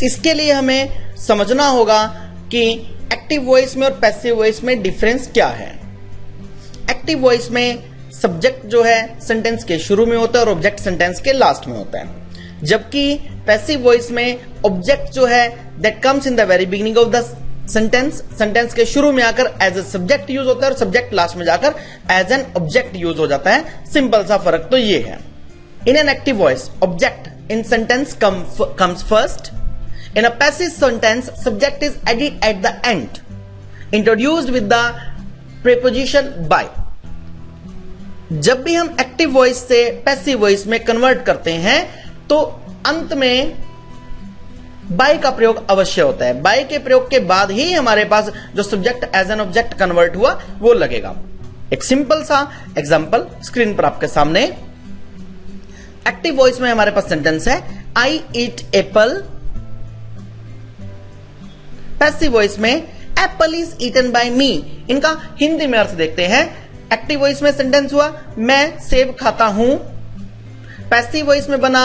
इसके लिए हमें समझना होगा कि एक्टिव वॉइस में और पैसिव वॉइस में डिफरेंस क्या है। एक्टिव वॉइस में सब्जेक्ट जो है सेंटेंस के शुरू में होता है और ऑब्जेक्ट सेंटेंस के लास्ट में होता है, जबकि पैसिव वॉइस में ऑब्जेक्ट जो है that comes in the very beginning of the sentence के शुरू में आकर एज ए सब्जेक्ट यूज होता है और सब्जेक्ट लास्ट में जाकर एज एन ऑब्जेक्ट यूज हो जाता है। सिंपल सा फर्क तो ये है। In an active voice object in sentence comes first. In a passive sentence, subject is added at the end, introduced with the preposition by. जब भी हम एक्टिव वॉइस से पैसिव वॉइस में कन्वर्ट करते हैं तो अंत में बाय का प्रयोग अवश्य होता है। बाय के प्रयोग के बाद ही हमारे पास जो subject as an object convert हुआ वो लगेगा। एक सिंपल सा एग्जांपल स्क्रीन पर आपके सामने। एक्टिव वॉइस में हमारे पास सेंटेंस है आई ईट एप्पल। पैसिव वॉइस में एप्पल इज ईटन बाय मी। इनका हिंदी में अर्थ देखते हैं। एक्टिव वॉइस में सेंटेंस हुआ मैं सेब खाता हूं। पैसिव वॉइस में बना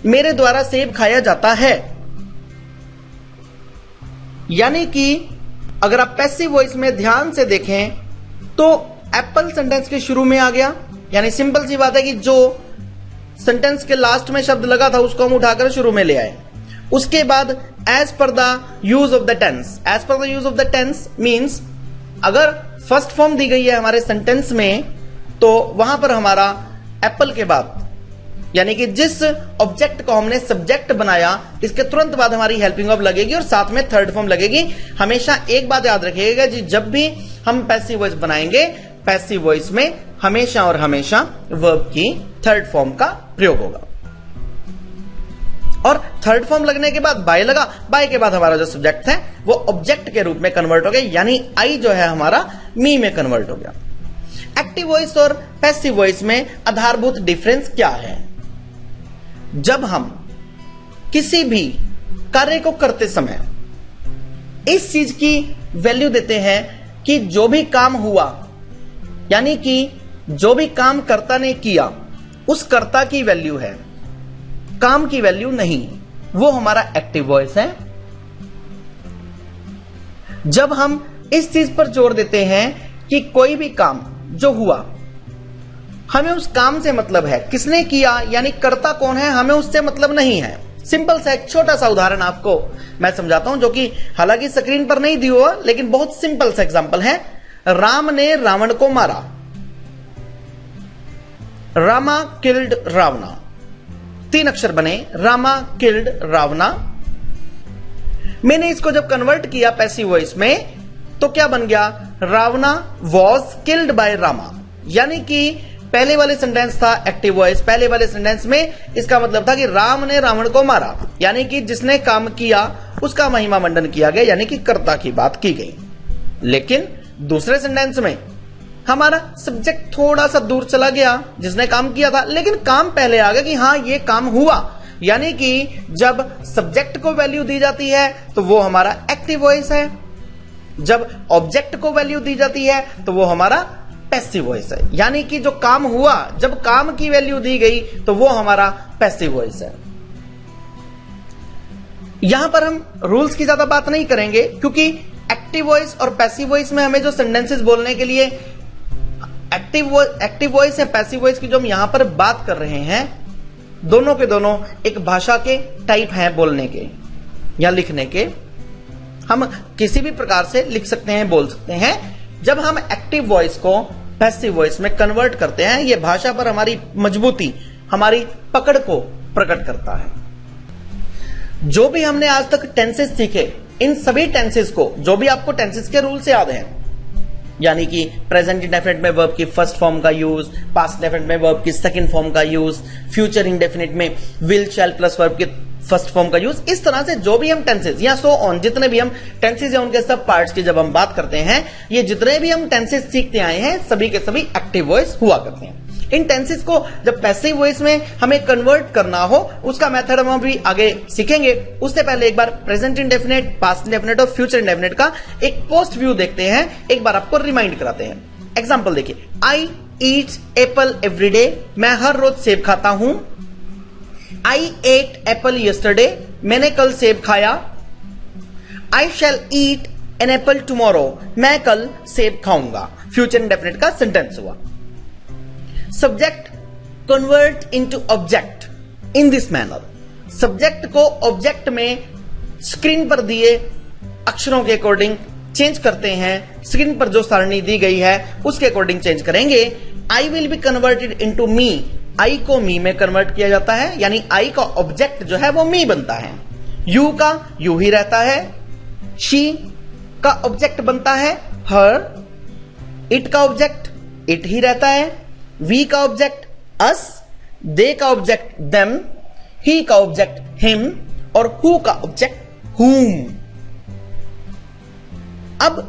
मेरे द्वारा सेब खाया जाता है। यानी कि अगर आप पैसिव वॉइस में ध्यान से देखें तो एप्पल सेंटेंस के शुरू में आ गया, यानी सिंपल सी बात है कि जो सेंटेंस के लास्ट में शब्द लगा था उसको हम उठाकर शुरू में ले आए। उसके बाद as per the use of the tense, as per the use of the tense means अगर फर्स्ट फॉर्म दी गई है हमारे सेंटेंस में तो वहां पर हमारा एप्पल के बाद यानी कि जिस ऑब्जेक्ट को हमने सब्जेक्ट बनाया इसके तुरंत बाद हमारी हेल्पिंग वर्ब लगेगी और साथ में थर्ड फॉर्म लगेगी। हमेशा एक बात याद रखिएगा जी, जब भी हम पैसिव वॉइस बनाएंगे पैसिव वॉइस में हमेशा और हमेशा वर्ब की थर्ड फॉर्म का प्रयोग होगा। और थर्ड फॉर्म लगने के बाद बाय लगा, बाय के बाद हमारा जो सब्जेक्ट है वो ऑब्जेक्ट के रूप में कन्वर्ट हो गया, यानी आई जो है हमारा मी में कन्वर्ट हो गया। एक्टिव वॉइस और पैसिव वॉइस में आधारभूत डिफरेंस क्या है? जब हम किसी भी कार्य को करते समय इस चीज की वैल्यू देते हैं कि जो भी काम हुआ, यानी कि जो भी काम कर्ता ने किया उस कर्ता की वैल्यू है, काम की वैल्यू नहीं, वो हमारा एक्टिव वॉइस है। जब हम इस चीज पर जोर देते हैं कि कोई भी काम जो हुआ हमें उस काम से मतलब है, किसने किया यानी कर्ता कौन है हमें उससे मतलब नहीं है। सिंपल सा एक छोटा सा उदाहरण आपको मैं समझाता हूं जो कि हालांकि स्क्रीन पर नहीं दिया हुआ लेकिन बहुत सिंपल सा एग्जांपल है। राम ने रावण को मारा। रामा किल्ड रावणा, 3 अक्षर बने, रामा किल्ड रावणा। मैंने इसको जब कन्वर्ट किया पैसिव वॉइस में तो क्या बन गया? रावणा वॉज किल्ड बाय रामा, यानी कि पहले वाले सेंटेंस था एक्टिव वॉइस, पहले वाले सेंटेंस में इसका मतलब था कि राम ने रावण को मारा, यानी कि जिसने काम किया उसका महिमा मंडन किया गया, यानी कि कर्ता की बात की गई। लेकिन दूसरे सेंटेंस में हमारा सब्जेक्ट थोड़ा सा दूर चला गया, जिसने काम किया था, लेकिन काम पहले आ गया कि हां ये काम हुआ, यानी कि जब सब्जेक्ट को वैल्यू दी जाती है तो वो हमारा एक्टिव वॉइस है, जब ऑब्जेक्ट को वैल्यू दी जाती है तो वो हमारा पैसिव वॉइस है। यानी कि जो काम हुआ जब काम की वैल्यू दी गई तो वो हमारा पैसिव वॉइस है। यहां पर हम रूल्स की ज्यादा बात नहीं करेंगे क्योंकि एक्टिव वॉइस और पैसिव वॉइस में हमें जो सेंटेंसेस बोलने के लिए एक्टिव वॉइस है पैसिव वॉइस की जो हम यहां पर बात कर रहे हैं, दोनों के दोनों एक भाषा के टाइप हैं बोलने के या लिखने के। हम किसी भी प्रकार से लिख सकते हैं, बोल सकते हैं। जब हम एक्टिव वॉइस को पैसिव वॉइस में कन्वर्ट करते हैं यह भाषा पर हमारी मजबूती, हमारी पकड़ को प्रकट करता है। जो भी हमने आज तक टेंसेस सीखे, इन सभी टेंसेस को, जो भी आपको टेंसेस के रूल से याद हैं, यानी कि प्रेजेंट इंडेफिनिट में वर्ब की फर्स्ट फॉर्म का यूज, पास्ट इंडेफिनिट में वर्ब की सेकंड फॉर्म का यूज, फ्यूचर इंडेफिनिट में विल शैल प्लस वर्ब की फर्स्ट फॉर्म का यूज, इस तरह से जो भी हम टेंसेस या सो ऑन जितने भी हम टेंसेस या उनके सब पार्ट्स की जब हम बात करते हैं, ये जितने भी हम टेंसेस सीखते आए हैं सभी के सभी एक्टिव वॉइस हुआ करते हैं। इन टेंसेस को जब पैसिव वॉइस में हमें कन्वर्ट करना हो उसका मेथड हम अभी आगे सीखेंगे। उससे पहले एक बार प्रेजेंट इंडेफिनिट, पास्ट इंडेफिनिट और फ्यूचर इंडेफिनिट का एक पोस्ट व्यू देखते हैं, एक बार आपको रिमाइंड कराते हैं। एग्जांपल देखिए, आई ईट एप्पल एवरी डे, मैं हर रोज सेब खाता हूं। आई एट एप्पल यस्टरडे, मैंने कल सेब खाया। आई शैल ईट एन एप्पल टुमारो, मैं कल सेब खाऊंगा। फ्यूचर इंडेफिनिट का सेंटेंस हुआ। Subject convert into object in this manner, subject को ऑब्जेक्ट में स्क्रीन पर दिए अक्षरों के अकॉर्डिंग चेंज करते हैं। स्क्रीन पर जो सारणी दी गई है उसके अकॉर्डिंग चेंज करेंगे। I will be converted into me, I को मी में कन्वर्ट किया जाता है, यानी आई का ऑब्जेक्ट जो है वो मी बनता है। यू का यू ही रहता है। शी का ऑब्जेक्ट बनता है हर। इट का ऑब्जेक्ट इट ही रहता है। वी का ऑब्जेक्ट अस। दे का ऑब्जेक्ट देम। ही का ऑब्जेक्ट हिम और हु का ऑब्जेक्ट हुम। अब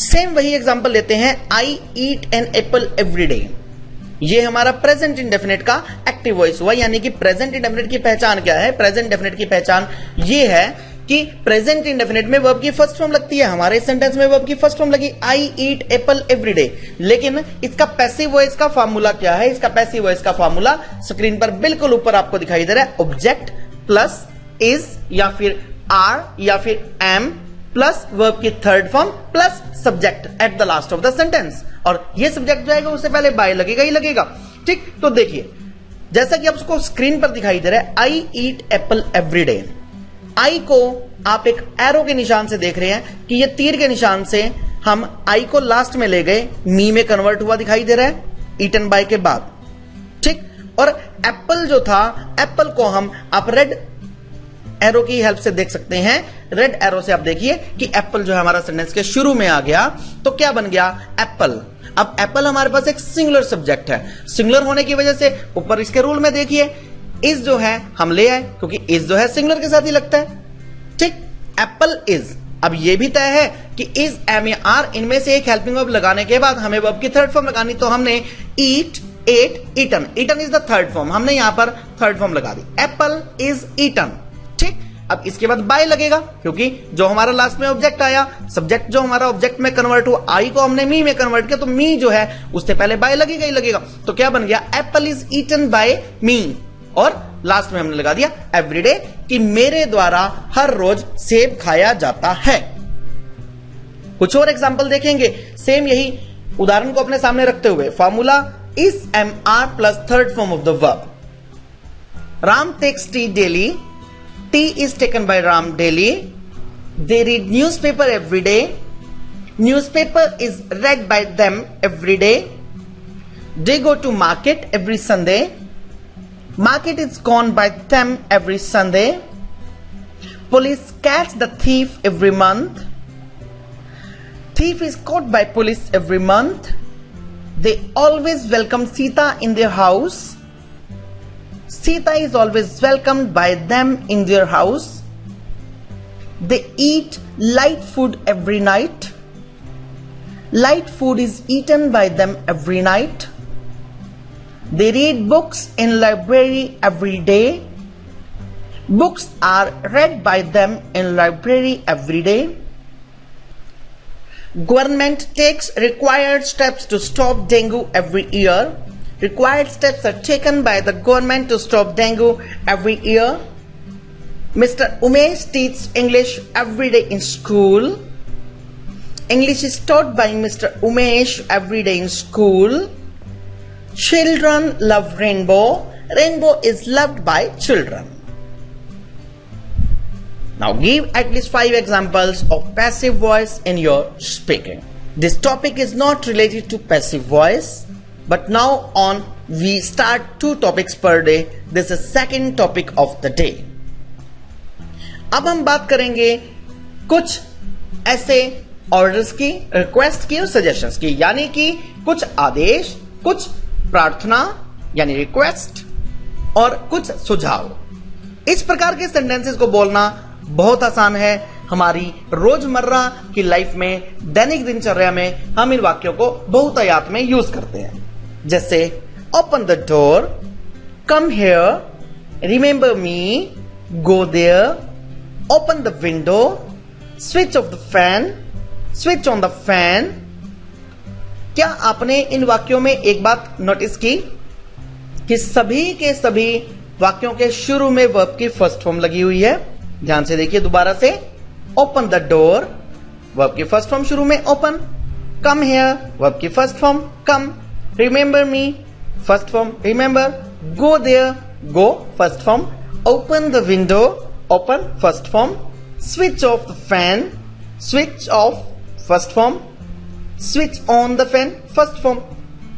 सेम वही एग्जांपल लेते हैं। I eat an apple every day, ये हमारा प्रेजेंट इंडेफिनिट का एक्टिव वॉइस हुआ। यानी कि प्रेजेंट इंडेफिनिट की पहचान क्या है? प्रेजेंट इंडेफिनिट की पहचान ये है कि प्रेजेंट इंडेफिनिट में वर्ब की फर्स्ट फॉर्म लगती है। हमारे सेंटेंस में वर्ब की फर्स्ट फॉर्म लगी आई ईट एप्पल एवरी डे, लेकिन इसका पैसिव वॉइस का फार्मूला क्या है? इसका पैसिव वॉइस का फार्मूला स्क्रीन पर बिल्कुल ऊपर आपको दिखाई दे रहा है। ऑब्जेक्ट प्लस इज या फिर आर या फिर एम प्लस वर्ब की third form plus subject at the last of the sentence. और ये सब्जेक्ट जो आएगा उससे पहले बाय लगेगा ही लगेगा। ठीक, तो देखिए जैसा कि आपको स्क्रीन पर दिखाई दे रहा है आई ईट एप्पल एवरी डे। आई को आप एक एरो के निशान से देख रहे हैं कि ये तीर के निशान से हम आई को लास्ट में ले गए, मी में कन्वर्ट हुआ दिखाई दे रहा है ईटन बाय के बाद। ठीक, और एप्पल जो था, एप्पल को हम आप रेड एरो की हेल्प से देख सकते हैं। रेड एरो से आप देखिए कि एप्पल जो है हमारा सेंटेंस के शुरू में आ गया, तो क्या बन गया? एप्पल। अब एप्पल हमारे पास एक सिंगुलर सब्जेक्ट है। सिंगुलर होने की वजह से ऊपर इसके रूल में देखिए इज जो है हम ले आए, क्योंकि इज जो है सिंगुलर के साथ ही लगता है। ठीक, एप्पल इज। अब यह भी तय है कि इज, एम या आर, इनमें से एक हेल्पिंग वर्ब लगाने के बाद हमें वर्ब की थर्ड फॉर्म लगानी, तो हमने eat, ate, eaten. Eaten is the third form, हमने यहां पर थर्ड फॉर्म लगा दी। Apple is eaten. ठीक, अब इसके बाद बाय लगेगा, क्योंकि जो हमारा लास्ट में ऑब्जेक्ट आया, सब्जेक्ट जो हमारा ऑब्जेक्ट में कन्वर्ट हुआ, आई को हमने मी में कन्वर्ट किया, तो मी जो है उससे पहले बाय लगेगा ही लगेगा। तो क्या बन गया? एप्पल इज ईटन बाय मी। और लास्ट में हमने लगा दिया एवरीडे, कि मेरे द्वारा हर रोज सेब खाया जाता है। कुछ और एग्जांपल देखेंगे सेम यही उदाहरण को अपने सामने रखते हुए। Formula is am are plus third form of the verb. Ram takes tea daily, tea is taken by Ram daily. They read newspaper every day. Newspaper is read by them every day. They go to market every Sunday. Market is gone by them every Sunday. Police catch the thief every month. Thief is caught by police every month. They always welcome Sita in their house. Sita is always welcomed by them in their house. They eat light food every night. Light food is eaten by them every night. They read books in library every day. Books are read by them in library every day. Government takes required steps to stop dengue every year. Required steps are taken by the government to stop dengue every year. Mr. Umesh teaches English every day in school. English is taught by Mr. Umesh every day in school. Children love rainbow. Rainbow is loved by children. Now give at least 5 examples of passive voice in your speaking. This topic is not related to passive voice. But now on we start 2 topics per day. This is second topic of the day. अब हम बात करेंगे कुछ ऐसे orders की, request की और suggestions की, यानी कि कुछ आदेश, कुछ प्रार्थना यानी रिक्वेस्ट और कुछ सुझाव। इस प्रकार के सेंटेंसेस को बोलना बहुत आसान है। हमारी रोजमर्रा की लाइफ में, दैनिक दिनचर्या में हम इन वाक्यों को बहुतायत में यूज करते हैं। जैसे open the door, come here, remember me, go there, open the window, switch off the fan, switch on the fan. क्या आपने इन वाक्यों में एक बात नोटिस की कि सभी के सभी वाक्यों के शुरू में वर्ब की फर्स्ट फॉर्म लगी हुई है। ध्यान से देखिए दोबारा से। ओपन द डोर, वर्ब की फर्स्ट फॉर्म शुरू में ओपन। कम हियर, वर्ब की first form come. Remember me, first form remember. Go there, go first form. Open the window, open first form. Switch off the fan, switch off first form. Switch on the fan first form.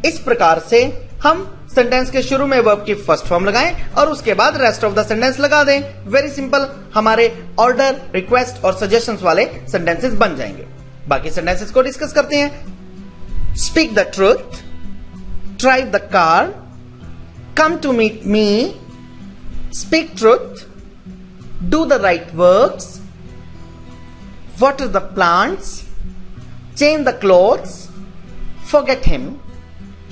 इस प्रकार से हम sentence के शुरू में verb की first form लगाएं और उसके बाद रेस्ट ऑफ द सेंटेंस लगा दें। वेरी सिंपल, हमारे ऑर्डर, रिक्वेस्ट और सजेशंस वाले सेंटेंसेस बन जाएंगे। बाकी सेंटेंसेस को डिस्कस करते हैं। Speak the truth, drive the car, come to meet me, speak truth, do the right works, water the plants, change the clothes, forget him,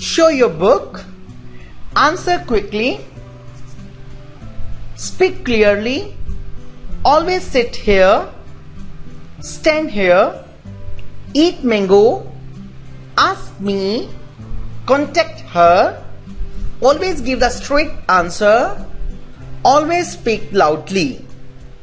show your book, answer quickly, speak clearly, always sit here, stand here, eat mango, ask me, contact her, always give the straight answer, always speak loudly.